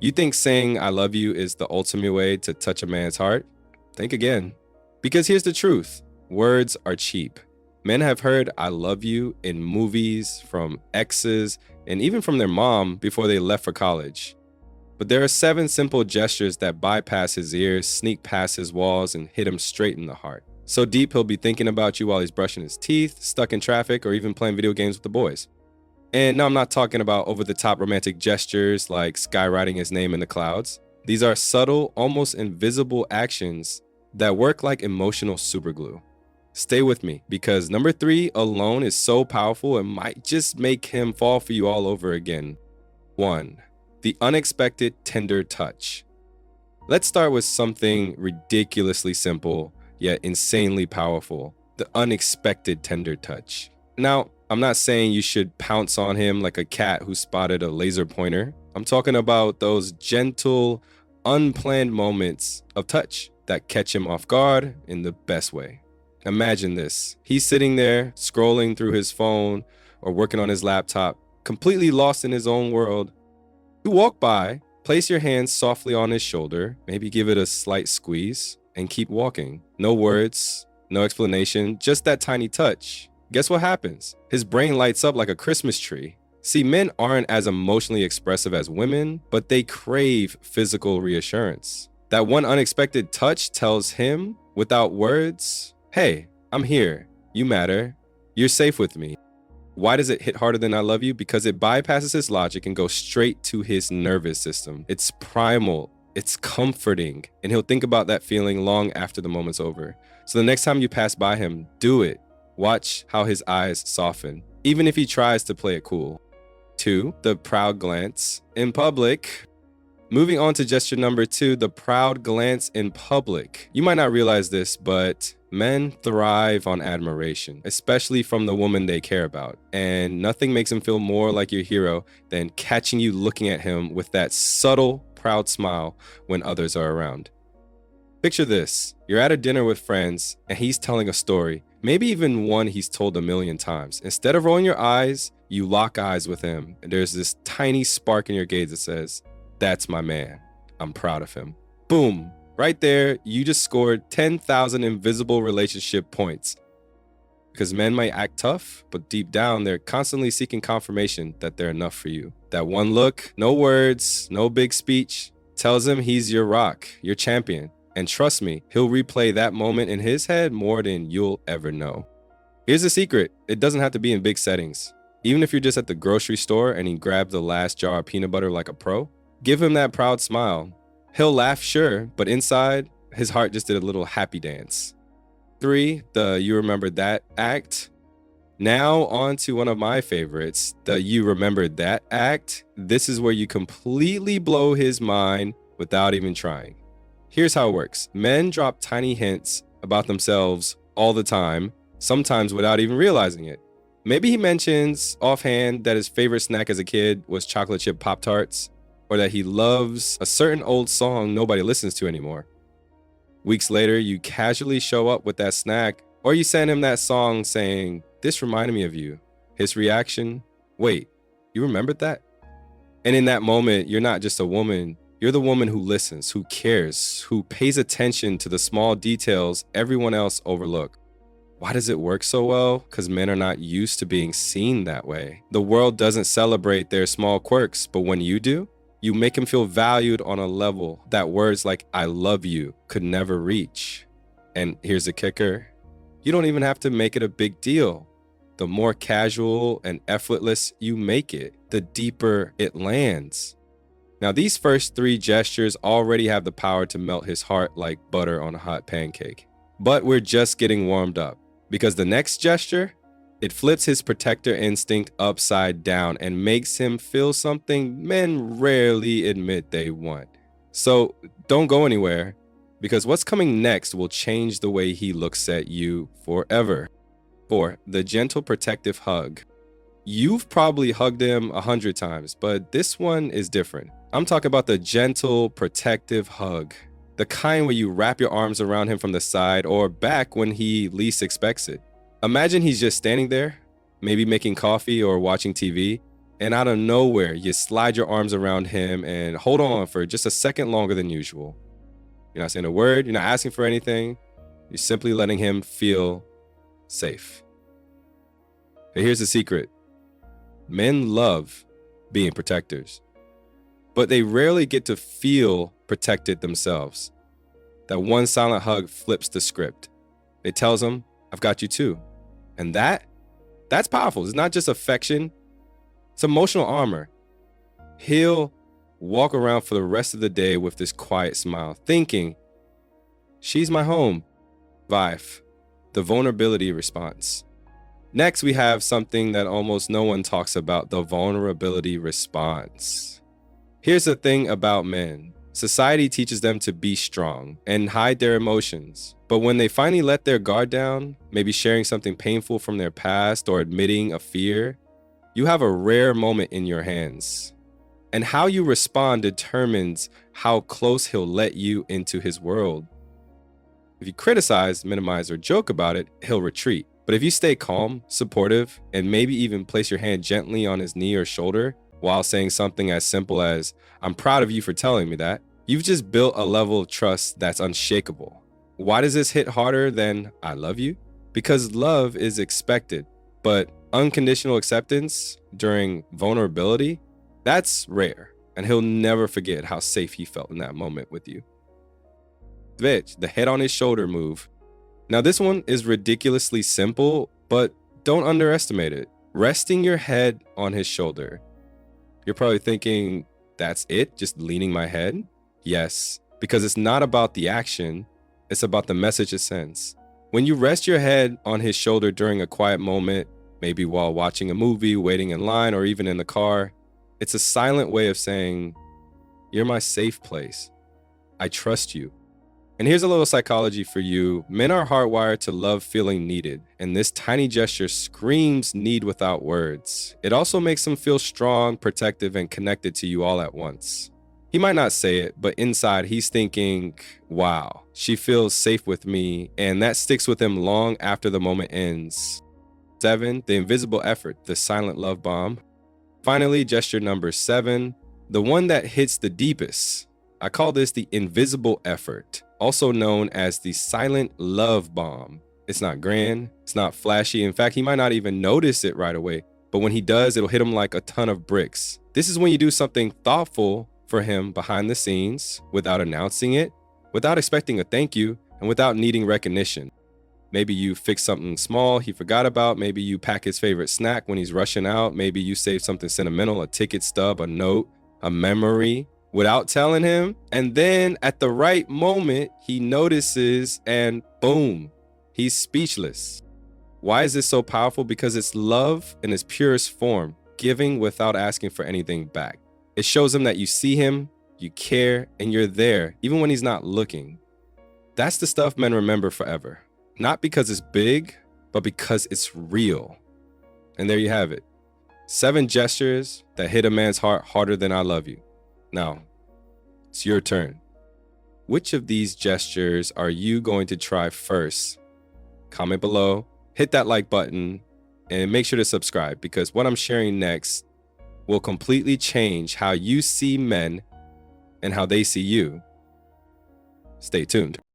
You think saying I love you is the ultimate way to touch a man's heart? Think again. Because here's the truth. Words are cheap. Men have heard I love you in movies, from exes, and even from their mom before they left for college. But there are 7 simple gestures that bypass his ears, sneak past his walls, and hit him straight in the heart. So deep he'll be thinking about you while he's brushing his teeth, stuck in traffic, or even playing video games with the boys. And no, I'm not talking about over-the-top romantic gestures like skywriting his name in the clouds. These are subtle, almost invisible actions that work like emotional superglue. Stay with me, because number 3 alone is so powerful it might just make him fall for you all over again. 1. The unexpected tender touch. Let's start with something ridiculously simple, yet insanely powerful. The unexpected tender touch. Now, I'm not saying you should pounce on him like a cat who spotted a laser pointer. I'm talking about those gentle, unplanned moments of touch that catch him off guard in the best way. Imagine this. He's sitting there scrolling through his phone or working on his laptop, completely lost in his own world. You walk by, place your hands softly on his shoulder, maybe give it a slight squeeze, and keep walking. No words, no explanation, just that tiny touch. Guess what happens? His brain lights up like a Christmas tree. See, men aren't as emotionally expressive as women, but they crave physical reassurance. That one unexpected touch tells him, without words, hey, I'm here, you matter, you're safe with me. Why does it hit harder than I love you? Because it bypasses his logic and goes straight to his nervous system. It's primal, it's comforting, and he'll think about that feeling long after the moment's over. So the next time you pass by him, do it. Watch how his eyes soften, even if he tries to play it cool. 2. The proud glance in public. Moving on to gesture number 2, the proud glance in public. You might not realize this, but men thrive on admiration, especially from the woman they care about. And nothing makes them feel more like your hero than catching you looking at him with that subtle, proud smile when others are around. Picture this. You're at a dinner with friends and he's telling a story, maybe even one he's told a million times. Instead of rolling your eyes, you lock eyes with him. And there's this tiny spark in your gaze that says, that's my man. I'm proud of him. Boom. Right there, you just scored 10,000 invisible relationship points. Because men might act tough, but deep down, they're constantly seeking confirmation that they're enough for you. That one look, no words, no big speech, tells him he's your rock, your champion. And trust me, he'll replay that moment in his head more than you'll ever know. Here's the secret. It doesn't have to be in big settings. Even if you're just at the grocery store and he grabbed the last jar of peanut butter like a pro, give him that proud smile. He'll laugh, sure, but inside, his heart just did a little happy dance. 3, the you remembered that act. Now on to one of my favorites, the you remembered that act. This is where you completely blow his mind without even trying. Here's how it works. Men drop tiny hints about themselves all the time, sometimes without even realizing it. Maybe he mentions offhand that his favorite snack as a kid was chocolate chip Pop-Tarts, or that he loves a certain old song nobody listens to anymore. Weeks later, you casually show up with that snack, or you send him that song saying, this reminded me of you. His reaction, wait, you remembered that? And in that moment, you're not just a woman, you're the woman who listens, who cares, who pays attention to the small details everyone else overlooks. Why does it work so well? Because men are not used to being seen that way. The world doesn't celebrate their small quirks, but when you do, you make them feel valued on a level that words like I love you could never reach. And here's the kicker. You don't even have to make it a big deal. The more casual and effortless you make it, the deeper it lands. Now, these first 3 gestures already have the power to melt his heart like butter on a hot pancake. But we're just getting warmed up, because the next gesture, it flips his protector instinct upside down and makes him feel something men rarely admit they want. So don't go anywhere, because what's coming next will change the way he looks at you forever. 4, the gentle protective hug. You've probably hugged him 100 times, but this one is different. I'm talking about the gentle protective hug. The kind where you wrap your arms around him from the side or back when he least expects it. Imagine he's just standing there, maybe making coffee or watching TV, And out of nowhere, you slide your arms around him and hold on for just a second longer than usual. You're not saying a word, you're not asking for anything, you're simply letting him feel safe. But here's the secret. Men love being protectors, but they rarely get to feel protected themselves. That one silent hug flips the script. It tells them, I've got you too. And that's powerful. It's not just affection, it's emotional armor. He'll walk around for the rest of the day with this quiet smile, thinking, she's my home. Vive, the vulnerability response. Next, we have something that almost no one talks about, the vulnerability response. Here's the thing about men. Society teaches them to be strong and hide their emotions. But when they finally let their guard down, maybe sharing something painful from their past or admitting a fear, you have a rare moment in your hands. And how you respond determines how close he'll let you into his world. If you criticize, minimize, or joke about it, he'll retreat. But if you stay calm, supportive, and maybe even place your hand gently on his knee or shoulder while saying something as simple as, I'm proud of you for telling me that, you've just built a level of trust that's unshakable. Why does this hit harder than I love you? Because love is expected, but unconditional acceptance during vulnerability, that's rare. And he'll never forget how safe he felt in that moment with you. Bitch, the head on his shoulder move. Now this one is ridiculously simple, but don't underestimate it. Resting your head on his shoulder. You're probably thinking, that's it? Just leaning my head? Yes, because it's not about the action, it's about the message it sends. When you rest your head on his shoulder during a quiet moment, maybe while watching a movie, waiting in line, or even in the car, it's a silent way of saying, you're my safe place. I trust you. And here's a little psychology for you. Men are hardwired to love feeling needed, and this tiny gesture screams need without words. It also makes them feel strong, protective, and connected to you all at once. He might not say it, but inside he's thinking, wow, she feels safe with me, and that sticks with him long after the moment ends. 7, the invisible effort, the silent love bomb. Finally, gesture number 7, the one that hits the deepest. I call this the invisible effort, also known as the silent love bomb. It's not grand, it's not flashy. In fact, he might not even notice it right away, but when he does, it'll hit him like a ton of bricks. This is when you do something thoughtful for him behind the scenes without announcing it, without expecting a thank you, and without needing recognition. Maybe you fix something small he forgot about. Maybe you pack his favorite snack when he's rushing out. Maybe you save something sentimental, a ticket stub, a note, a memory, without telling him. And then at the right moment, he notices and boom, he's speechless. Why is this so powerful? Because it's love in its purest form, giving without asking for anything back. It shows him that you see him, you care, and you're there, even when he's not looking. That's the stuff men remember forever. Not because it's big, but because it's real. And there you have it. 7 gestures that hit a man's heart harder than I love you. Now, it's your turn. Which of these gestures are you going to try first? Comment below, hit that like button, and make sure to subscribe, because what I'm sharing next will completely change how you see men and how they see you. Stay tuned.